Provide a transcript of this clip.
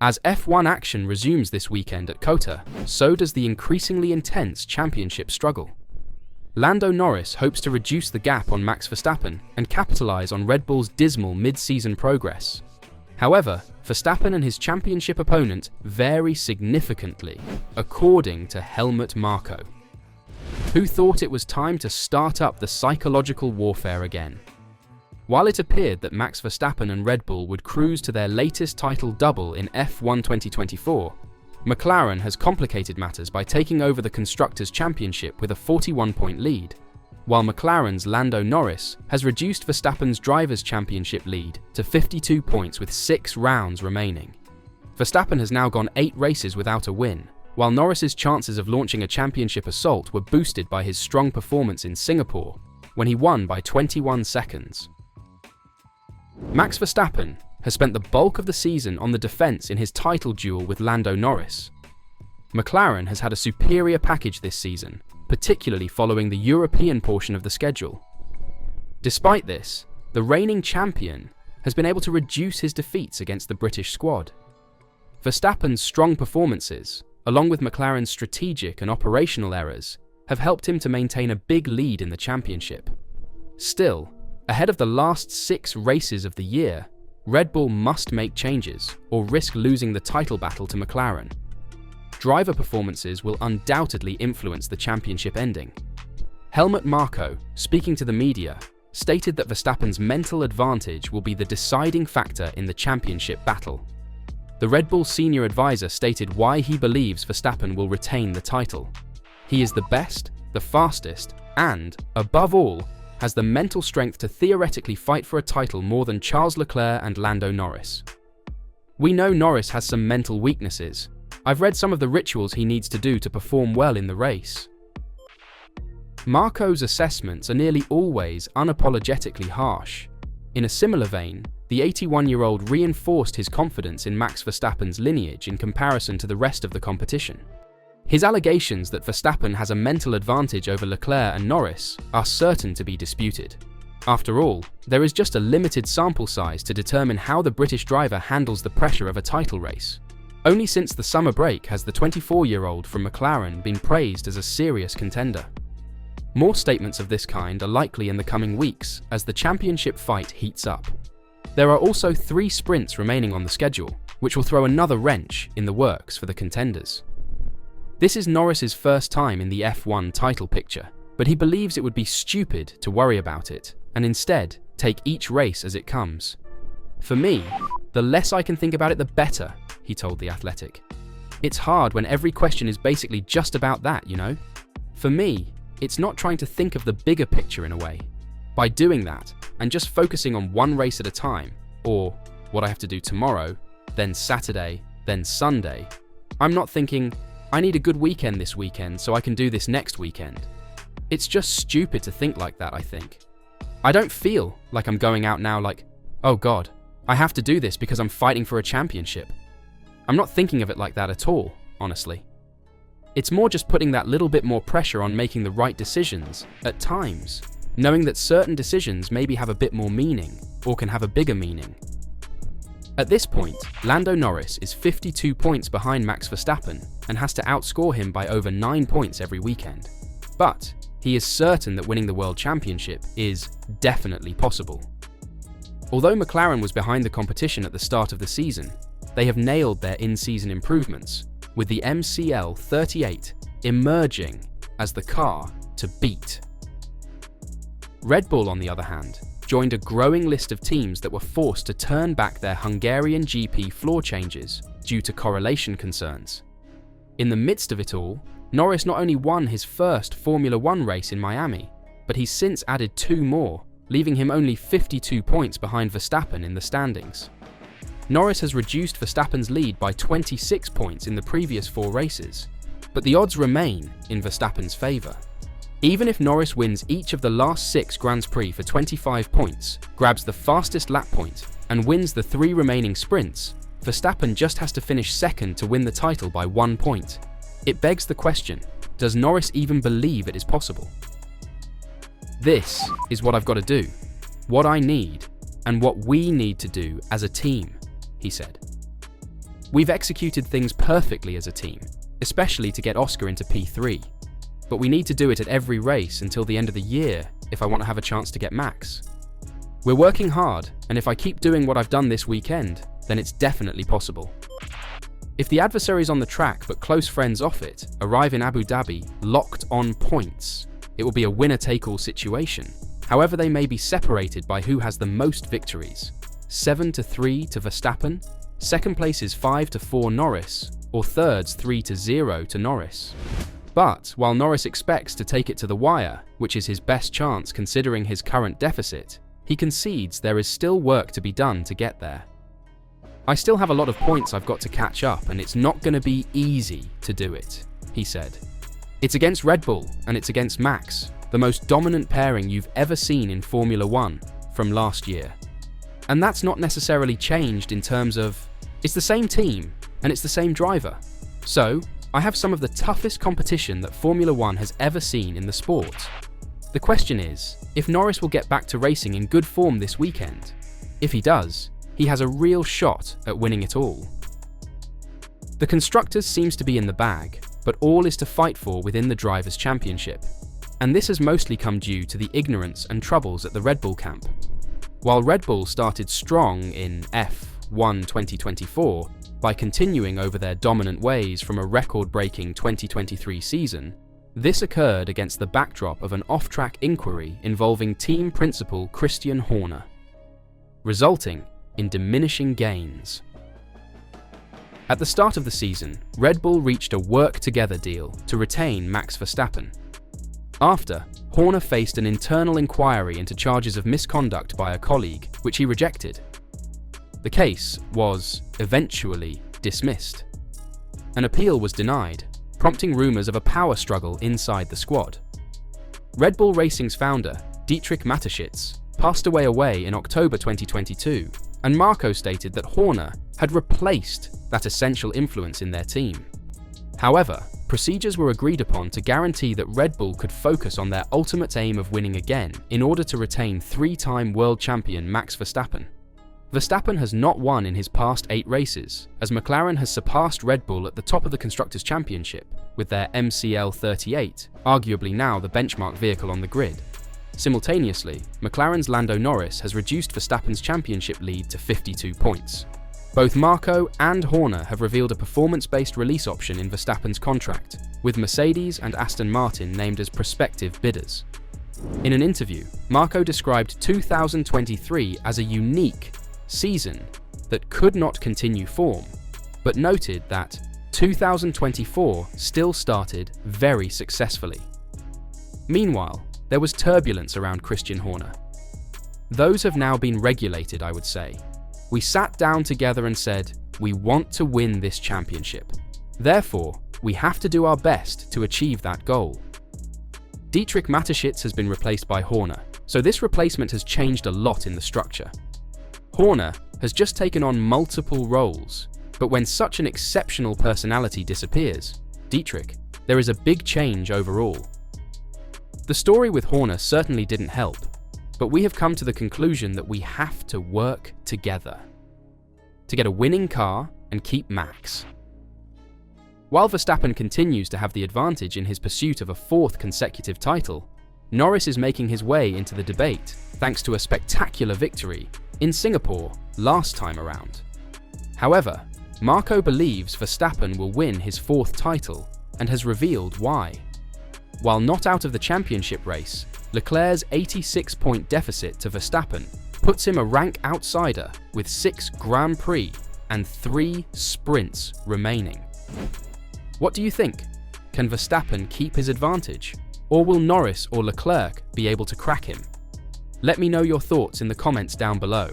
As F1 action resumes this weekend at COTA, so does the increasingly intense championship struggle. Lando Norris hopes to reduce the gap on Max Verstappen and capitalise on Red Bull's dismal mid-season progress. However, Verstappen and his championship opponent vary significantly, according to Helmut Marko, who thought it was time to start up the psychological warfare again. While it appeared that Max Verstappen and Red Bull would cruise to their latest title double in F1 2024, McLaren has complicated matters by taking over the Constructors' Championship with a 41-point lead, while McLaren's Lando Norris has reduced Verstappen's Drivers' Championship lead to 52 points with 6 rounds remaining. Verstappen has now gone 8 races without a win, while Norris's chances of launching a championship assault were boosted by his strong performance in Singapore, when he won by 21 seconds. Max Verstappen has spent the bulk of the season on the defence in his title duel with Lando Norris. McLaren has had a superior package this season, particularly following the European portion of the schedule. Despite this, the reigning champion has been able to reduce his defeats against the British squad. Verstappen's strong performances, along with McLaren's strategic and operational errors, have helped him to maintain a big lead in the championship. Still, ahead of the last 6 races of the year, Red Bull must make changes or risk losing the title battle to McLaren. Driver performances will undoubtedly influence the championship ending. Helmut Marko, speaking to the media, stated that Verstappen's mental advantage will be the deciding factor in the championship battle. The Red Bull senior advisor stated why he believes Verstappen will retain the title. He is the best, the fastest, and, above all, has the mental strength to theoretically fight for a title more than Charles Leclerc and Lando Norris. We know Norris has some mental weaknesses. I've read some of the rituals he needs to do to perform well in the race. Marko's assessments are nearly always unapologetically harsh. In a similar vein, the 81-year-old reinforced his confidence in Max Verstappen's lineage in comparison to the rest of the competition. His allegations that Verstappen has a mental advantage over Leclerc and Norris are certain to be disputed. After all, there is just a limited sample size to determine how the British driver handles the pressure of a title race. Only since the summer break has the 24-year-old from McLaren been praised as a serious contender. More statements of this kind are likely in the coming weeks as the championship fight heats up. There are also 3 sprints remaining on the schedule, which will throw another wrench in the works for the contenders. This is Norris's first time in the F1 title picture, but he believes it would be stupid to worry about it, and instead take each race as it comes. For me, the less I can think about it the better, he told The Athletic. It's hard when every question is basically just about that, you know? For me, it's not trying to think of the bigger picture in a way. By doing that, and just focusing on one race at a time, or what I have to do tomorrow, then Saturday, then Sunday, I'm not thinking, I need a good weekend this weekend so I can do this next weekend. It's just stupid to think like that, I think. I don't feel like I'm going out now like, oh God, I have to do this because I'm fighting for a championship. I'm not thinking of it like that at all, honestly. It's more just putting that little bit more pressure on making the right decisions, at times, knowing that certain decisions maybe have a bit more meaning, or can have a bigger meaning. At this point, Lando Norris is 52 points behind Max Verstappen and has to outscore him by over 9 points every weekend. But he is certain that winning the World Championship is definitely possible. Although McLaren was behind the competition at the start of the season, they have nailed their in-season improvements, with the MCL 38 emerging as the car to beat. Red Bull, on the other hand, joined a growing list of teams that were forced to turn back their Hungarian GP floor changes due to correlation concerns. In the midst of it all, Norris not only won his first Formula One race in Miami, but he's since added 2 more, leaving him only 52 points behind Verstappen in the standings. Norris has reduced Verstappen's lead by 26 points in the previous 4 races, but the odds remain in Verstappen's favour. Even if Norris wins each of the last 6 Grands Prix for 25 points, grabs the fastest lap point, and wins the 3 remaining sprints, Verstappen just has to finish second to win the title by 1 point. It begs the question, does Norris even believe it is possible? This is what I've got to do, what I need, and what we need to do as a team, he said. We've executed things perfectly as a team, especially to get Oscar into P3. But we need to do it at every race until the end of the year if I want to have a chance to get Max. We're working hard, and if I keep doing what I've done this weekend, then it's definitely possible. If the adversaries on the track but close friends off it arrive in Abu Dhabi locked on points, it will be a winner-take-all situation. However, they may be separated by who has the most victories. 7-3 to Verstappen, second place is 5-4 Norris, or third's 3-0 to Norris. But while Norris expects to take it to the wire, which is his best chance considering his current deficit, he concedes there is still work to be done to get there. I still have a lot of points I've got to catch up, and it's not going to be easy to do it, he said. It's against Red Bull, and it's against Max, the most dominant pairing you've ever seen in Formula One from last year. And that's not necessarily changed in terms of, it's the same team, and it's the same driver. So, I have some of the toughest competition that Formula One has ever seen in the sport. The question is, if Norris will get back to racing in good form this weekend. If he does, he has a real shot at winning it all. The Constructors seems to be in the bag, but all is to fight for within the Drivers' Championship. And this has mostly come due to the ignorance and troubles at the Red Bull camp. While Red Bull started strong in F1 2024 by continuing over their dominant ways from a record-breaking 2023 season, this occurred against the backdrop of an off-track inquiry involving team principal Christian Horner, resulting in diminishing gains. At the start of the season, Red Bull reached a work-together deal to retain Max Verstappen. After, Horner faced an internal inquiry into charges of misconduct by a colleague, which he rejected. The case was eventually dismissed. An appeal was denied, prompting rumours of a power struggle inside the squad. Red Bull Racing's founder, Dietrich Mateschitz, passed away in October 2022, and Marko stated that Horner had replaced that essential influence in their team. However, procedures were agreed upon to guarantee that Red Bull could focus on their ultimate aim of winning again in order to retain three-time world champion Max Verstappen. Verstappen has not won in his past 8 races, as McLaren has surpassed Red Bull at the top of the Constructors' Championship with their MCL38, arguably now the benchmark vehicle on the grid. Simultaneously, McLaren's Lando Norris has reduced Verstappen's championship lead to 52 points. Both Marko and Horner have revealed a performance-based release option in Verstappen's contract, with Mercedes and Aston Martin named as prospective bidders. In an interview, Marko described 2023 as a unique season that could not continue form, but noted that 2024 still started very successfully. Meanwhile, there was turbulence around Christian Horner. Those have now been regulated, I would say. We sat down together and said, we want to win this championship. Therefore, we have to do our best to achieve that goal. Dietrich Mateschitz has been replaced by Horner, so this replacement has changed a lot in the structure. Horner has just taken on multiple roles, but when such an exceptional personality disappears, Dietrich, there is a big change overall. The story with Horner certainly didn't help, but we have come to the conclusion that we have to work together to get a winning car and keep Max. While Verstappen continues to have the advantage in his pursuit of a 4th consecutive title, Norris is making his way into the debate thanks to a spectacular victory in Singapore last time around. However, Marko believes Verstappen will win his 4th title and has revealed why. While not out of the championship race, Leclerc's 86-point deficit to Verstappen puts him a rank outsider with 6 Grand Prix and 3 sprints remaining. What do you think? Can Verstappen keep his advantage? Or will Norris or Leclerc be able to crack him? Let me know your thoughts in the comments down below.